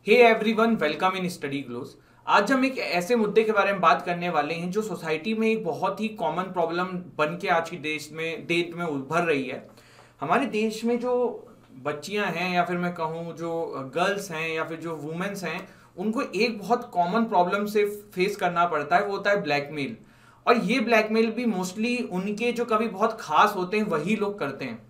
Hey everyone, welcome in study glows. आज हम एक ऐसे मुद्दे के बारे में बात करने वाले हैं जो सोसाइटी में एक बहुत ही कॉमन प्रॉब्लम बन के आज की डेट में उभर रही है। हमारे देश में जो बच्चियां हैं या फिर मैं कहूँ जो गर्ल्स हैं या फिर जो वुमेन्स हैं, उनको एक बहुत कॉमन प्रॉब्लम से फेस करना पड़ता है, वो होता है ब्लैकमेल। और ये ब्लैकमेल भी मोस्टली उनके जो कभी बहुत खास होते हैं वही लोग करते हैं।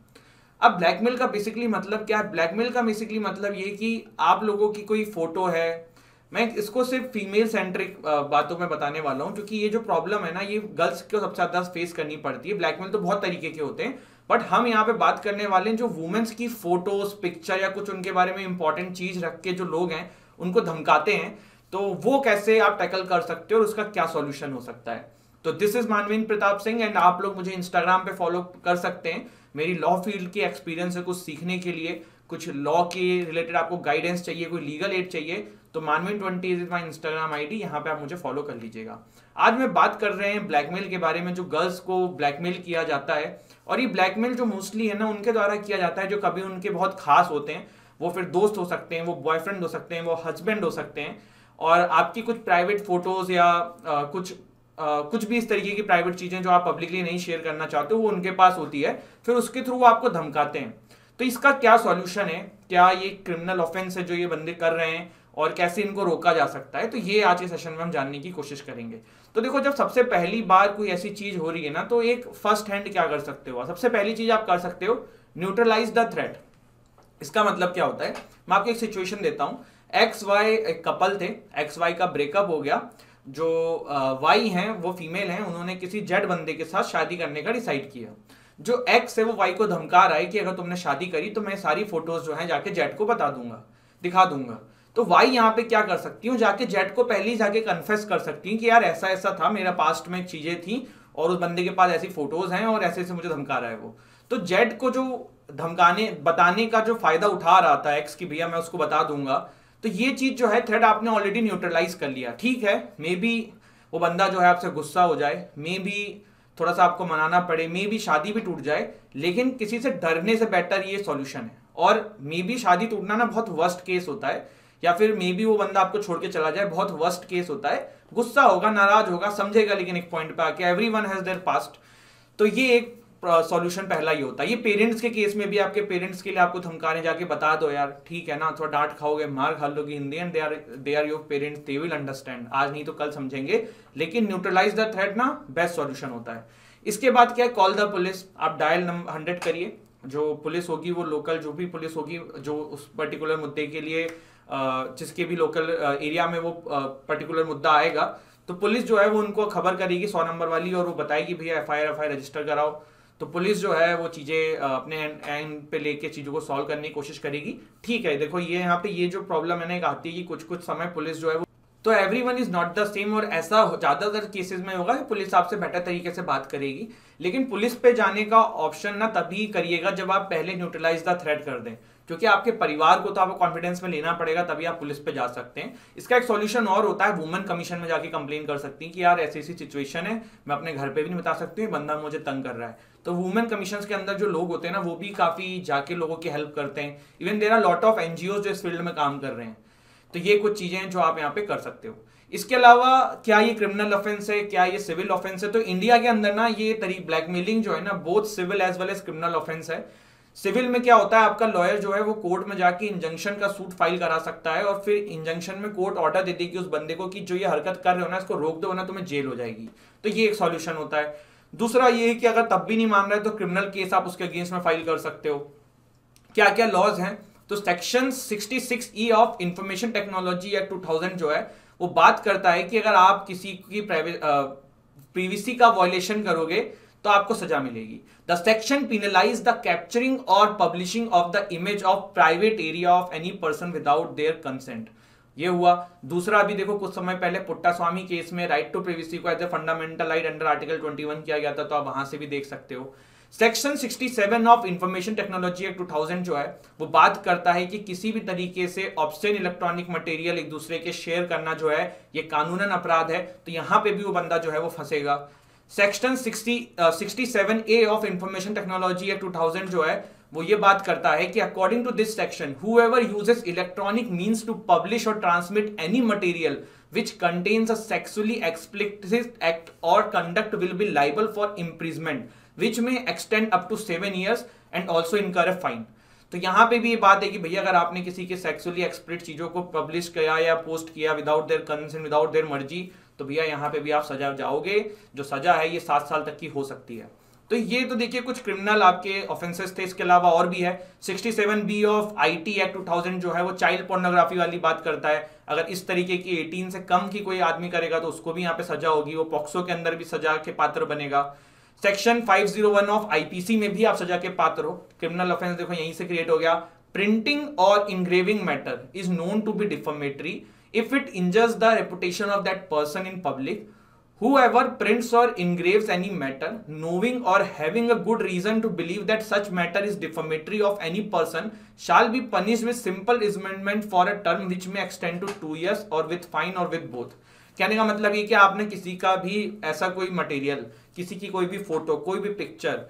अब ब्लैकमेल का बेसिकली मतलब क्या है? ब्लैकमेल का बेसिकली मतलब ये कि आप लोगों की कोई फोटो है, मैं इसको सिर्फ फीमेल सेंट्रिक बातों में बताने वाला हूँ, क्योंकि ये जो प्रॉब्लम है ना, ये गर्ल्स को सबसे ज्यादा फेस करनी पड़ती है। ब्लैकमेल तो बहुत तरीके के होते हैं, बट हम यहाँ पे बात करने वाले हैं जो वुमेन्स की फोटोज, पिक्चर या कुछ उनके बारे में इंपॉर्टेंट चीज रख के जो लोग हैं उनको धमकाते हैं, तो वो कैसे आप टैकल कर सकते हो और उसका क्या सॉल्यूशन हो सकता है। तो this is Manvendra Pratap Singh and आप लोग मुझे इंस्टाग्राम पे फॉलो कर सकते हैं। मेरी लॉ फील्ड के एक्सपीरियंस है कुछ सीखने के लिए, कुछ लॉ के रिलेटेड आपको गाइडेंस चाहिए, कोई लीगल एड चाहिए, तो मानवेंद्र20 इज माई इंस्टाग्राम आईडी, यहाँ पे आप मुझे फॉलो कर लीजिएगा। आज मैं बात कर रहे हैं ब्लैकमेल के बारे में, जो गर्ल्स को ब्लैकमेल किया जाता है। और ये ब्लैकमेल जो मोस्टली है ना, उनके द्वारा किया जाता है जो कभी उनके बहुत खास होते हैं। वो फिर दोस्त हो सकते हैं, वो बॉयफ्रेंड हो सकते हैं, वो हस्बैंड हो सकते हैं, और आपकी कुछ प्राइवेट फोटोज या कुछ भी इस तरीके की प्राइवेट चीजें जो आप पब्लिकली नहीं शेयर करना चाहते हो वो उनके पास होती है, फिर उसके थ्रू वो आपको धमकाते हैं। तो इसका क्या सॉल्यूशन है? क्या ये क्रिमिनल ऑफेंस है जो ये बंदे कर रहे हैं, और कैसे इनको रोका जा सकता है? तो ये आज के सेशन में हम जानने की कोशिश करेंगे। तो देखो, जब सबसे पहली बार कोई ऐसी चीज हो रही है ना, तो एक फर्स्ट हैंड क्या कर सकते हो? सबसे पहली चीज आप कर सकते हो, न्यूट्रलाइज द थ्रेट। इसका मतलब क्या होता है? मैं आपको एक सिचुएशन देता हूं। एक्स वाई एक कपल थे, एक्स वाई का ब्रेकअप हो गया। जो वाई हैं वो फीमेल हैं, उन्होंने किसी जेड बंदे के साथ शादी करने का डिसाइड किया। जो एक्स है वो वाई को धमका रहा है कि अगर तुमने शादी करी तो मैं सारी फोटोज जो हैं जाके जेड को बता दूंगा, दिखा दूंगा। तो वाई यहाँ पे क्या कर सकती हूँ, जाके जेड को पहले ही जाके कन्फेस कर सकती हूँ कि यार ऐसा ऐसा था, मेरा पास्ट में चीजें थी और उस बंदे के पास ऐसी फोटोज हैं और ऐसे ऐसे मुझे धमका रहा है वो। तो जेड को जो धमकाने बताने का जो फायदा उठा रहा था एक्स की, भैया मैं उसको बता दूंगा, तो ये चीज जो है थ्रेड आपने ऑलरेडी न्यूट्रलाइज कर लिया। ठीक है, मे बी वो बंदा जो है आपसे गुस्सा हो जाए, मे बी थोड़ा सा आपको मनाना पड़े, मे बी शादी भी टूट जाए, लेकिन किसी से डरने से बेटर ये सॉल्यूशन है। और मे बी शादी टूटना ना बहुत वर्स्ट केस होता है, या फिर मे बी वो बंदा आपको छोड़ के चला जाए, बहुत वर्स्ट केस होता है। गुस्सा होगा, नाराज होगा, समझेगा, लेकिन एक पॉइंट पे आके एवरीवन हैज देयर पास्ट। तो ये एक सॉल्यूशन पहला ही होता है। ये पेरेंट्स के केस में भी, आपके पेरेंट्स के लिए आपको धमकाने जाके बता दो यार, ठीक है ना, थोड़ा डांट खाओगे, मार खा लोगे, in the end they are your parents, they will understand, आज नहीं तो कल समझेंगे। लेकिन न्यूट्रलाइज द थ्रेट ना बेस्ट सॉल्यूशन होता है। इसके बाद क्या है? Call the police. आप डायल 100 करिए। जो पुलिस होगी वो लोकल, जो भी पुलिस होगी जो उस पर्टिकुलर मुद्दे के लिए जिसके भी लोकल एरिया में वो पर्टिकुलर मुद्दा आएगा, तो पुलिस जो है वो उनको खबर करेगी 100 नंबर वाली, और वो बताएगी भैया FIR रजिस्टर कराओ। तो पुलिस जो है वो चीजें अपने एंड पे लेके चीजों को सॉल्व करने की कोशिश करेगी। ठीक है, देखो ये यहाँ पे ये जो प्रॉब्लम है ना, एक आती है कि कुछ कुछ समय पुलिस जो है वो, तो everyone is not the same, और ऐसा ज्यादातर केसेस में होगा कि पुलिस आपसे बेटर तरीके से बात करेगी। लेकिन पुलिस पे जाने का ऑप्शन ना तभी करिएगा जब आप पहले न्यूट्रलाइज द थ्रेट कर दें, क्योंकि आपके परिवार को तो आपको कॉन्फिडेंस में लेना पड़ेगा, तभी आप पुलिस पे जा सकते हैं। इसका एक सॉल्यूशन और होता है, वुमेन कमीशन में जाके कंप्लेन कर सकती हैं कि यार ऐसी ऐसी सिचुएशन है, मैं अपने घर पे भी नहीं बता सकती हूँ, बंदा मुझे तंग कर रहा है। तो वुमेन कमीशन के अंदर जो लोग होते हैं ना, वो भी काफी जाके लोगों की हेल्प करते हैं। Even there are lot of NGOs जो इस फील्ड में काम कर रहे हैं। तो ये कुछ चीजें हैं जो आप यहाँ पे कर सकते हो। इसके अलावा क्या ये क्रिमिनल ऑफेंस है, क्या ये सिविल ऑफेंस है? तो इंडिया के अंदर ना ये ब्लैकमेलिंग जो है ना, both civil as well as criminal offence है। सिविल में क्या होता है, आपका लॉयर जो है वो कोर्ट में जाके इंजंक्शन का सूट फाइल करा सकता है, और फिर इंजंक्शन में कोर्ट ऑर्डर दे देगी उस बंदे को कि जो ये हरकत कर रहे हो ना, इसको रोक दो वरना तुम्हें जेल हो जाएगी। तो ये एक सॉल्यूशन होता है। दूसरा ये है कि अगर तब भी नहीं मान रहा है तो क्रिमिनल केस आप उसके अगेंस्ट में फाइल कर सकते हो। क्या क्या लॉज हैं? तो section 66E of information technology act 2000 जो है वो बात करता है कि अगर आप किसी की प्रिवेसी का वायलेशन करोगे तो आपको सजा मिलेगी। The section penalise the capturing और publishing of the image of private area of any person without their consent. ये हुआ। दूसरा, अभी देखो कुछ समय पहले पुट्टास्वामी केस में राइट टू प्रिवेसी को as a fundamental right under article 21 किया गया था, तो आप वहां से भी देख सकते हो। Section 67 of information technology act 2000 जो है वो बात करता है कि किसी भी तरीके से ऑब्ससेन इलेक्ट्रॉनिक मटेरियल एक दूसरे के शेयर करना जो है ये कानूनन अपराध है, तो यहां पे भी वो बंदा जो है वो फंसेगा। Section 67A of information technology act 2000 जो है वो ये बात करता है कि according to this section whoever uses electronic means to publish or transmit any material which contains a sexually explicit act or conduct will be liable for imprisonment which may extend up to 7 years and also incur a fine. तो यहाँ पे भी ये बात है कि भैया अगर आपने किसी के सेक्सुअली एक्सप्लिसिट चीजों को पब्लिश किया या पोस्ट किया without their consent, without their मर्जी, तो भैया यहाँ पे भी आप सजा जाओगे। जो सजा है ये 7 साल तक की हो सकती है। तो ये तो देखिए कुछ क्रिमिनल आपके ऑफेंसेस थे। इसके अलावा और भी है 67B ऑफ IT एक्ट 2000 जो है वो चाइल्ड पोर्नोग्राफी वाली बात करता है। अगर इस तरीके की 18 से कम की कोई आदमी करेगा तो उसको भी यहाँ पे सजा होगी, वो पॉक्सो के अंदर भी सजा के पात्र बनेगा। सेक्शन 501 ऑफ IPC में भी आप सजा के पात्र हो। क्रिमिनल ऑफेंस देखो यहीं से क्रिएट हो गया। प्रिंटिंग और engraving matter is known to be defamatory if it injures the reputation of that person in public. Whoever prints or engraves any matter, knowing or having a good reason to believe that such matter is defamatory of any person, shall be punished with simple imprisonment for a term which may extend to 2 years or with fine or with both. कहने का मतलब ये कि आपने किसी का भी ऐसा कोई मटेरियल, किसी की कोई भी फोटो, कोई भी पिक्चर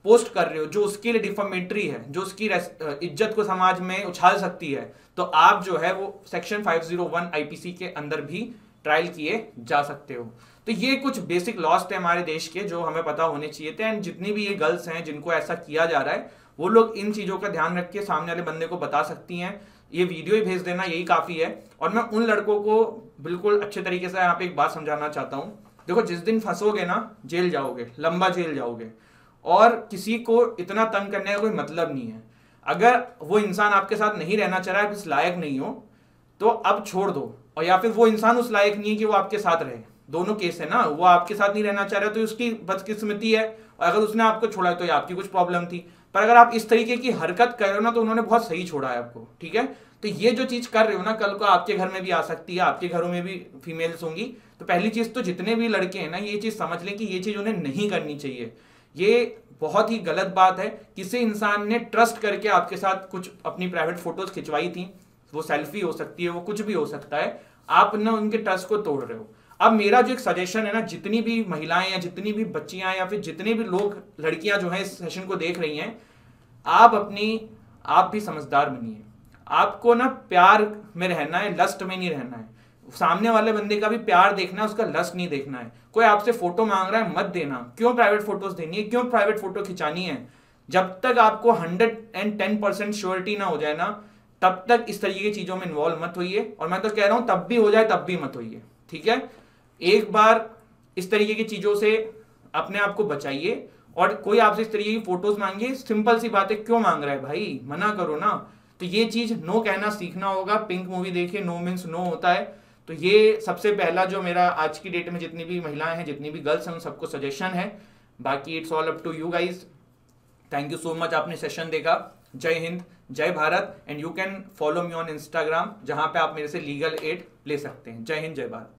पोस्ट कर रहे हो जो उसके लिए डिफमेटरी है, जो उसकी इज्जत को समाज में उछाल सकती है, तो आप जो है वो सेक्शन 501 IPC के अंदर भी ट्रायल किए जा सकते हो। तो ये कुछ बेसिक लॉस थे हमारे देश के जो हमें पता होने चाहिए थे। एंड जितनी भी ये गर्ल्स हैं जिनको ऐसा किया जा रहा है वो लोग इन चीज़ों का ध्यान रख के सामने वाले बंदे को बता सकती हैं। ये वीडियो ही भेज देना यही काफ़ी है। और मैं उन लड़कों को बिल्कुल अच्छे तरीके से यहाँ पे एक बात समझाना चाहता हूँ। देखो जिस दिन फंसोगे ना जेल जाओगे, लंबा जेल जाओगे। और किसी को इतना तंग करने का कोई मतलब नहीं है। अगर वो इंसान आपके साथ नहीं रहना चाह रहा है, इस लायक नहीं हो, तो अब छोड़ दो। और या फिर वो इंसान उस लायक नहीं है कि वो आपके साथ रहे, दोनों केस है ना। वो आपके साथ नहीं रहना चाह रहा तो उसकी बदकिस्मती है, और अगर उसने आपको छोड़ा है तो ये आपकी कुछ प्रॉब्लम थी। पर अगर आप इस तरीके की हरकत कर रहे हो ना तो उन्होंने बहुत सही छोड़ा है आपको, ठीक है। तो ये जो चीज कर रहे हो ना कल को आपके घर में भी आ सकती है, आपके घरों में भी फीमेल्स होंगी। तो पहली चीज तो जितने भी लड़के हैं ना ये चीज समझ लें कि ये चीज उन्हें नहीं करनी चाहिए। ये बहुत ही गलत बात है। किसी इंसान ने ट्रस्ट करके आपके साथ कुछ अपनी प्राइवेट फोटोज खिंचवाई थी, वो सेल्फी हो सकती है, वो कुछ भी हो सकता है, आप ना उनके ट्रस्ट को तोड़ रहे हो। अब मेरा जो एक सजेशन है ना, जितनी भी महिलाएं या जितनी भी बच्चियां या फिर जितने भी लोग, लड़कियां जो हैं इस सेशन को देख रही हैं, आप भी समझदार बनिए। आपको ना प्यार में रहना है, लस्ट में नहीं रहना है। सामने वाले बंदे का भी प्यार देखना है, उसका लस्ट नहीं देखना है। कोई आपसे फोटो मांग रहा है मत देना। क्यों प्राइवेट फोटोज देनी है, क्यों प्राइवेट फोटो खिंचानी है? जब तक आपको 110% श्योरिटी ना हो जाए ना तब तक इस तरीके की चीजों में इन्वॉल्व मत होइए। और मैं तो कह रहा हूं तब भी हो जाए तब भी मत होइए, ठीक है। एक बार इस तरीके की चीजों से अपने आप को बचाइए। और कोई आपसे इस तरीके की फोटोज मांगे, सिंपल सी बात है, क्यों मांग रहा है भाई, मना करो ना। तो ये चीज नो कहना सीखना होगा। पिंक मूवी देखिए, नो मीन्स नो होता है। तो ये सबसे पहला जो मेरा आज की डेट में जितनी भी महिलाएं हैं, जितनी भी गर्ल्स हैं, उन सबको सजेशन है। बाकी it's all up to you guys. Thank you so much, आपने सेशन देखा। जय हिंद, जय Bharat. And you can follow me on Instagram जहां पे आप मेरे से लीगल एड ले सकते हैं। जय हिंद, जय भारत।